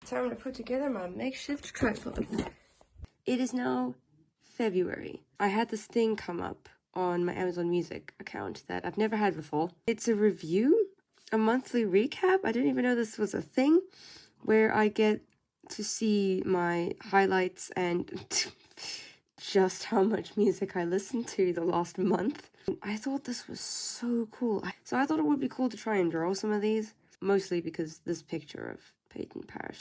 Time to put together my makeshift tripod. It is now February. I had this thing come up on my Amazon Music account that I've never had before. It's a review, a monthly recap. I didn't even know this was a thing, where I get to see my highlights and just how much music I listened to the last month. I thought this was so cool. So I thought it would be cool to try and draw some of these, mostly because this picture of Peyton Parrish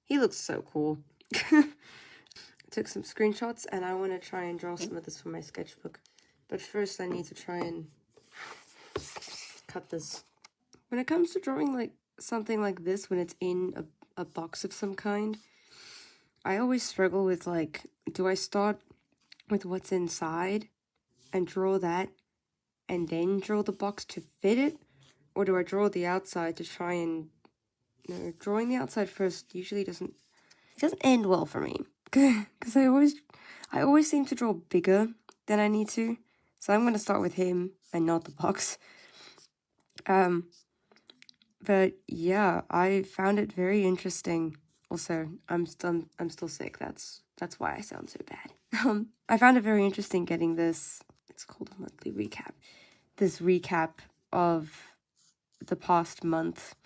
he looks so cool. Took some screenshots and I want to try and draw some of this for my sketchbook. But first I need to try and cut this. When it comes to drawing like something like this, when it's in a box of some kind, I always struggle with like, do I start with what's inside and draw that and then draw the box to fit it? Or do I draw the outside to try and... No, drawing the outside first usually doesn't end well for me. Because I always seem to draw bigger than I need to. So I'm going to start with him and not the box. But yeah, I found it very interesting. Also, I'm still sick. That's why I sound so bad. I found it very interesting getting this. It's called a monthly recap. This recap of the past month.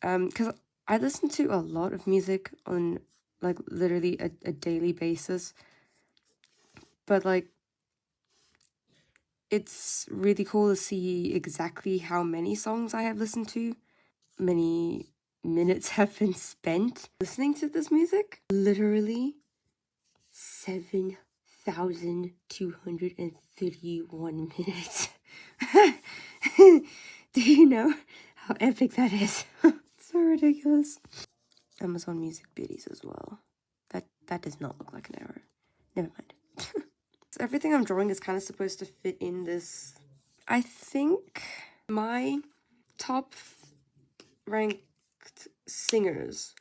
Because I listen to a lot of music on like literally a daily basis. But like, it's really cool to see exactly how many songs I have listened to. Many minutes have been spent listening to this music. Literally 7,231 minutes. Do you know how epic that is? It's so ridiculous. Amazon Music biddies as well. That does not look like an error. Never mind. So everything I'm drawing is kind of supposed to fit in this. I think my top ranked singers,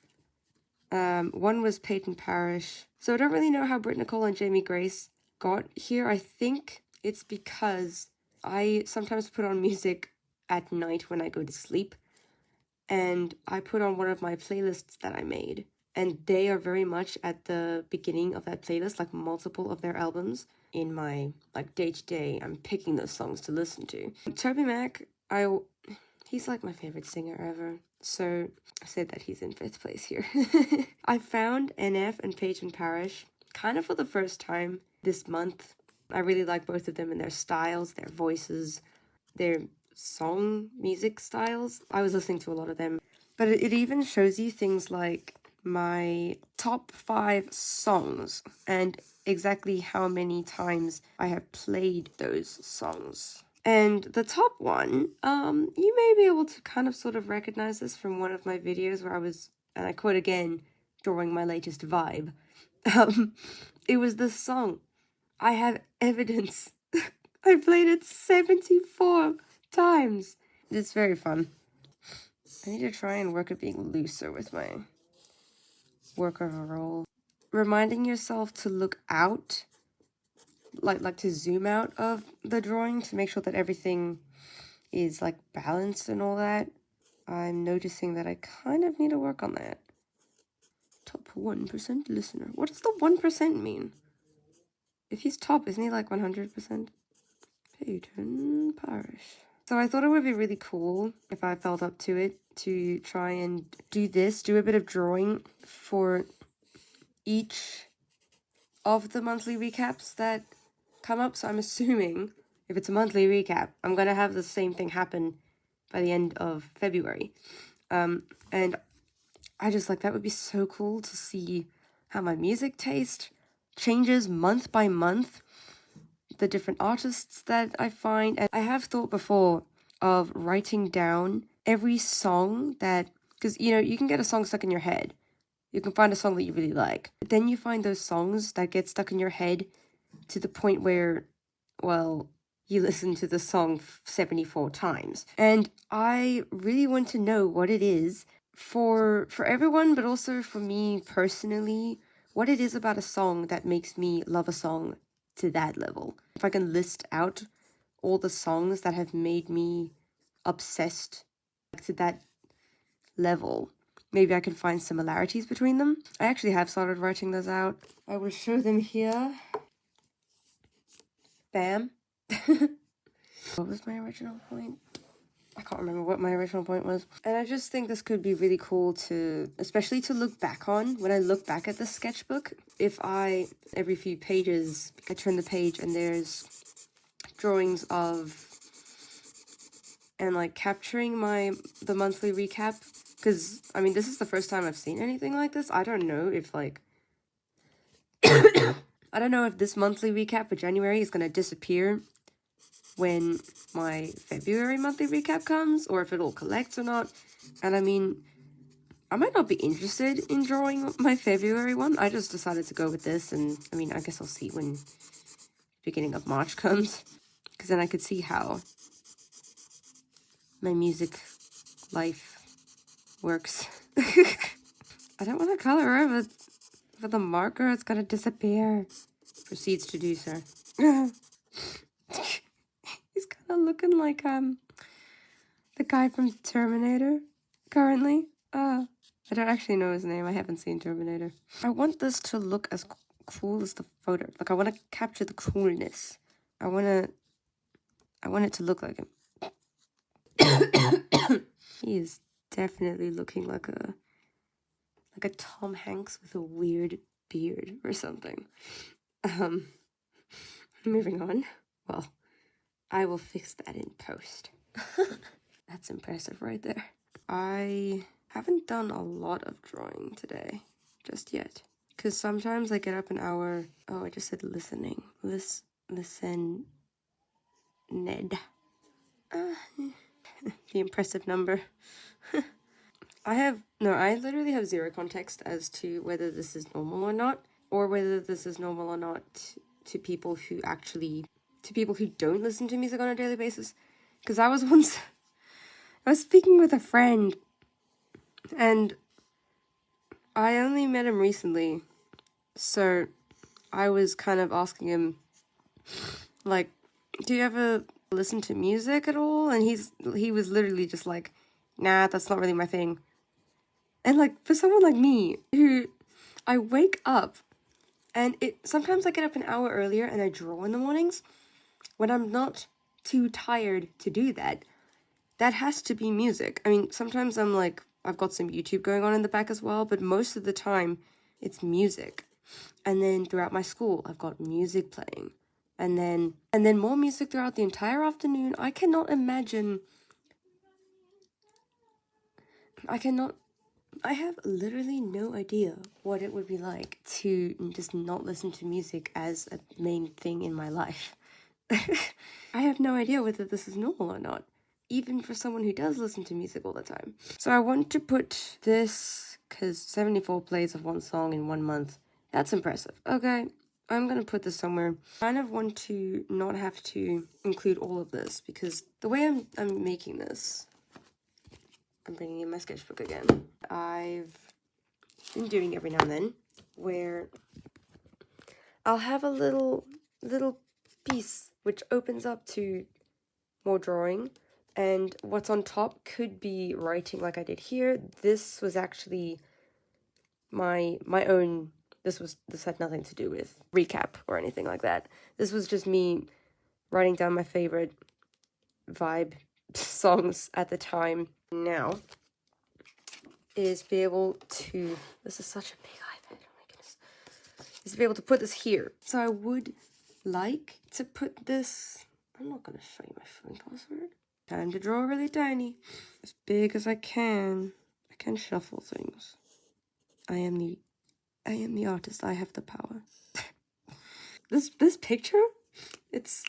one was Peyton Parrish. So I don't really know how Britt Nicole and Jamie Grace got here. I think it's because I sometimes put on music at night when I go to sleep, and I put on one of my playlists that I made, and they are very much at the beginning of that playlist, like multiple of their albums. In my like day-to-day, I'm picking those songs to listen to. TobyMac, he's like my favorite singer ever, so I said that he's in 5th place here. I found NF and Peyton Parrish kind of for the first time this month. I really like both of them and their styles, their voices, their song music styles. I was listening to a lot of them, but it even shows you things like my top 5 songs and exactly how many times I have played those songs. And the top one, you may be able to kind of sort of recognize this from one of my videos where I was, and I quote again, drawing my latest vibe. It was this song. I have evidence. I played it 74 times. It's very fun. I need to try and work at being looser with my work overall. Reminding yourself to look out, like to zoom out of the drawing to make sure that everything is like balanced and all that. I'm noticing that I kind of need to work on that. Top 1% listener. What does the 1% mean? If he's top, isn't he like 100%? Peyton Parrish. So I thought it would be really cool if I felt up to it to try and do a bit of drawing for each of the monthly recaps that come up. So I'm assuming if it's a monthly recap, I'm going to have the same thing happen by the end of February. And I just like, that would be so cool to see how my music taste changes month by month, the different artists that I find. And I have thought before of writing down every song that, because, you know, you can get a song stuck in your head. You can find a song that you really like. But then you find those songs that get stuck in your head to the point where, well, you listen to the song 74 times. And I really want to know what it is for everyone, but also for me personally, what it is about a song that makes me love a song to that level. If I can list out all the songs that have made me obsessed to that level, maybe I can find similarities between them. I actually have started writing those out. I will show them here. Bam. What was my original point? I can't remember what my original point was. And I just think this could be really cool to, especially to look back on. When I look back at the sketchbook, if I, every few pages, I turn the page and there's drawings of, and like capturing the monthly recap. Because, I mean, this is the first time I've seen anything like this. I don't know if like, I don't know if this monthly recap for January is going to disappear when my February monthly recap comes, or if it all collects or not. And I mean, I might not be interested in drawing my February one. I just decided to go with this, and I mean, I guess I'll see when beginning of March comes, because then I could see how my music life works. I don't want to color over for the marker. It's gonna disappear. Proceeds to do so. He's kind of looking like the guy from Terminator currently. I don't actually know his name. I haven't seen Terminator. I want this to look as cool as the photo. Like, I want to capture the coolness. I want it to look like him. He is definitely looking like a Tom Hanks with a weird beard or something. Moving on. Well, I will fix that in post. That's impressive right there. I haven't done a lot of drawing today, just yet. Because sometimes I get up an hour... Oh, I just said listening. Listen... Ned. The impressive number. I literally have zero context as to whether this is normal or not. Or whether this is normal or not to people who actually... To people who don't listen to music on a daily basis. Because I was speaking with a friend, and I only met him recently, so I was kind of asking him, like, do you ever listen to music at all? And he was literally just like, nah, that's not really my thing. And like, for someone like me, who I wake up, and sometimes I get up an hour earlier and I draw in the mornings, when I'm not too tired to do that, that has to be music. I mean, sometimes I'm like, I've got some YouTube going on in the back as well, but most of the time, it's music. And then throughout my school, I've got music playing. And then more music throughout the entire afternoon. I have literally no idea what it would be like to just not listen to music as a main thing in my life. I have no idea whether this is normal or not, even for someone who does listen to music all the time. So I want to put this, because 74 plays of one song in 1 month, that's impressive. Okay, I'm gonna put this somewhere. I kind of want to not have to include all of this, because the way I'm making this, I'm bringing in my sketchbook again. I've been doing every now and then, where I'll have a little piece which opens up to more drawing, and what's on top could be writing like I did here. This was actually my own, this had nothing to do with recap or anything like that. This was just me writing down my favorite vibe songs at the time. Now is be able to, this is such a big iPad, oh my goodness, is to be able to put this here. So I would like to put this, I'm not going to show you my phone password. Time to draw really tiny, as big as I can. I can shuffle things. I am the artist. I have the power. This picture, it's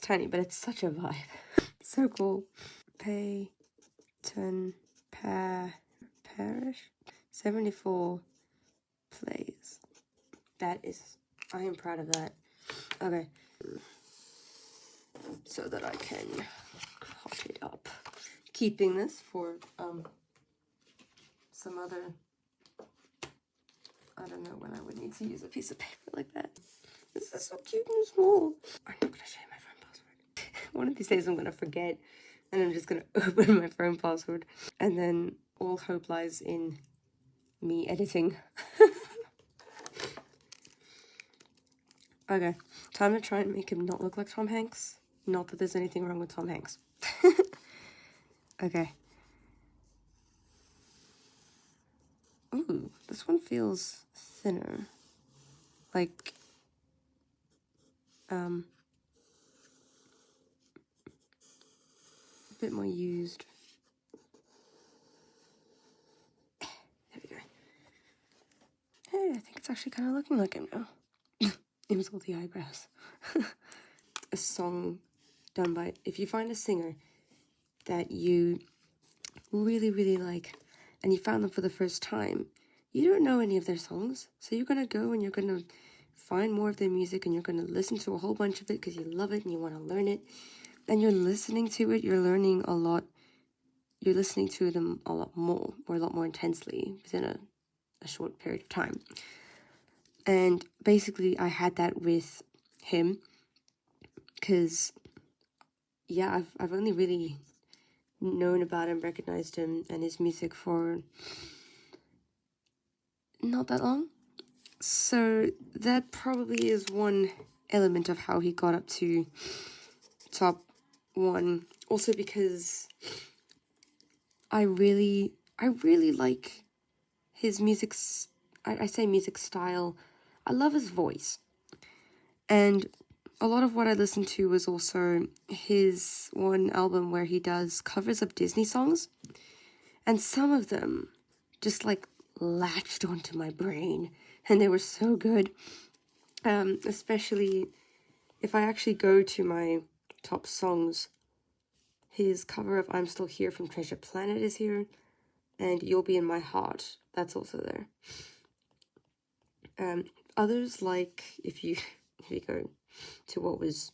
tiny, but it's such a vibe. So cool. Peyton Parish, 74 plays. I am proud of that. Okay. So that I can cut it up. Keeping this for some other, I don't know when I would need to use a piece of paper like that. This is so cute and small. I'm not gonna share my phone password. One of these days I'm gonna forget, and I'm just gonna open my phone password. And then all hope lies in me editing. Okay, time to try and make him not look like Tom Hanks. Not that there's anything wrong with Tom Hanks. Okay. Ooh, this one feels thinner. Like, a bit more used. There we go. Hey, I think it's actually kind of looking like him now. It was all the eyebrows. A song done by, if you find a singer that you really, really like, and you found them for the first time, you don't know any of their songs, so you're gonna go and you're gonna find more of their music and you're gonna listen to a whole bunch of it because you love it and you want to learn it, and you're listening to it, you're learning a lot, you're listening to them a lot more, or a lot more intensely within a short period of time. And basically I had that with him, because yeah, I've only really known about him, recognized him and his music for not that long. So that probably is one element of how he got up to top 1. Also because I really like his music. I say music style. I love his voice. And a lot of what I listened to was also his one album where he does covers of Disney songs. And some of them just like latched onto my brain and they were so good. Especially if I actually go to my top songs, his cover of I'm Still Here from Treasure Planet is here, and You'll Be in My Heart, that's also there. Others, like if you go to what was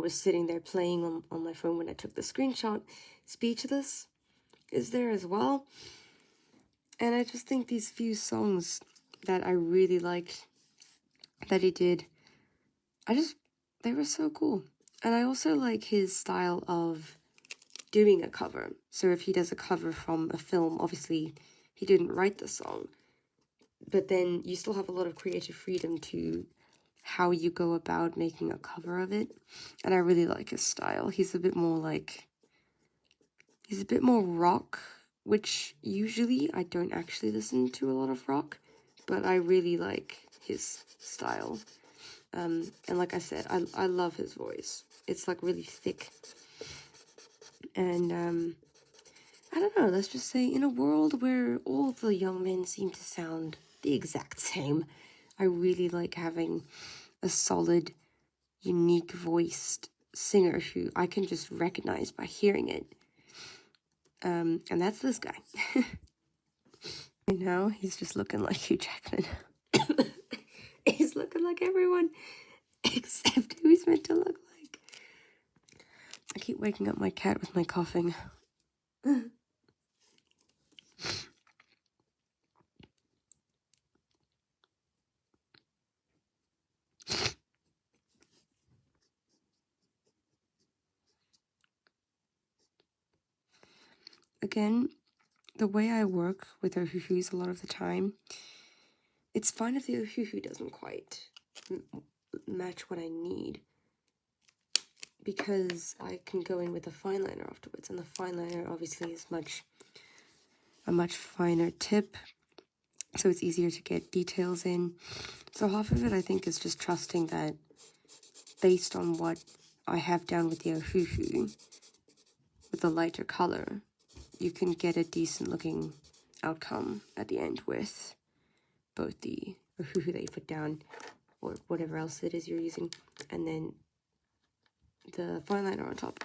sitting there playing on my phone when I took the screenshot, Speechless is there as well. And I just think these few songs that I really liked that he did, they were so cool. And I also like his style of doing a cover. So if he does a cover from a film, obviously he didn't write the song, but then you still have a lot of creative freedom to how you go about making a cover of it. And I really like his style. He's a bit more rock, which usually I don't actually listen to a lot of rock, but I really like his style. And like I said, I love his voice. It's like really thick. And I don't know, let's just say in a world where all the young men seem to sound the exact same, I really like having a solid, unique voiced singer who I can just recognize by hearing it. And that's this guy. Right now, he's just looking like Hugh Jackman. He's looking like everyone except who he's meant to look like. I keep waking up my cat with my coughing. Again, the way I work with Ohuhus a lot of the time, it's fine if the Ohuhu doesn't quite match what I need, because I can go in with a fine liner afterwards, and the fine liner obviously is a much finer tip, so it's easier to get details in. So half of it, I think, is just trusting that based on what I have down with the Ohuhu, with the lighter color, you can get a decent looking outcome at the end with both the Ohuhu that you put down or whatever else it is you're using, and then the fine liner on top.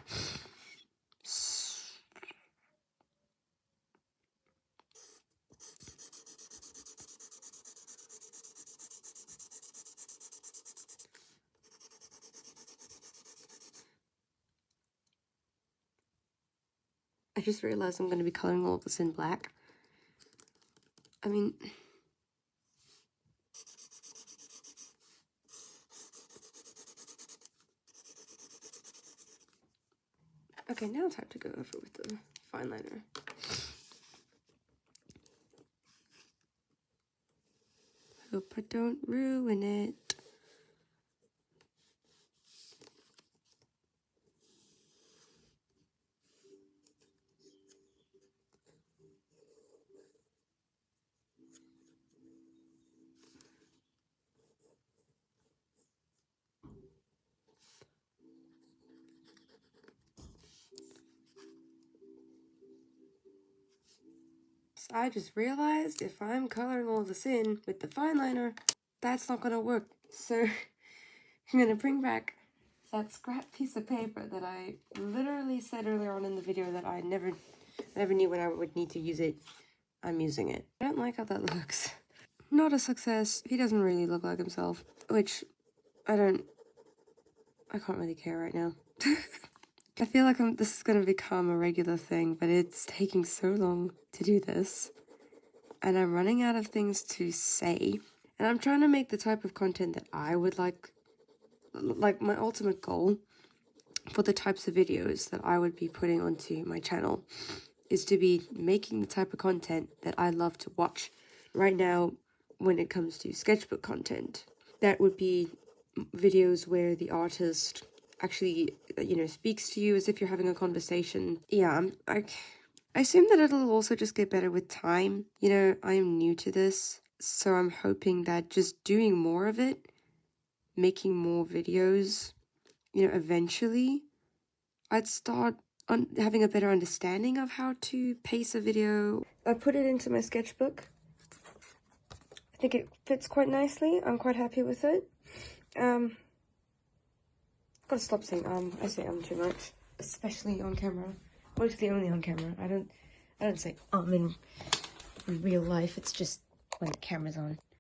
I just realized I'm going to be coloring all of this in black. I mean, okay, now time to go over with the fine liner. Hope I don't ruin it. I just realized if I'm coloring all this in with the fine liner, that's not gonna work. So I'm gonna bring back that scrap piece of paper that I literally said earlier on in the video that I never knew when I would need to use it. I'm using it. I don't like how that looks. Not a success. He doesn't really look like himself, which I can't really care right now. I feel like this is gonna become a regular thing, but it's taking so long to do this. And I'm running out of things to say. And I'm trying to make the type of content that I would like my ultimate goal for the types of videos that I would be putting onto my channel is to be making the type of content that I love to watch. Right now, when it comes to sketchbook content, that would be videos where the artist actually, speaks to you as if you're having a conversation. Yeah, I assume that it'll also just get better with time. I'm new to this, so I'm hoping that just doing more of it, making more videos, eventually I'd start having a better understanding of how to pace a video. I put it into my sketchbook. I think it fits quite nicely. I'm quite happy with it. Gotta stop saying I say too much, especially on camera. Mostly only on camera. I don't say in real life. It's just when the camera's on.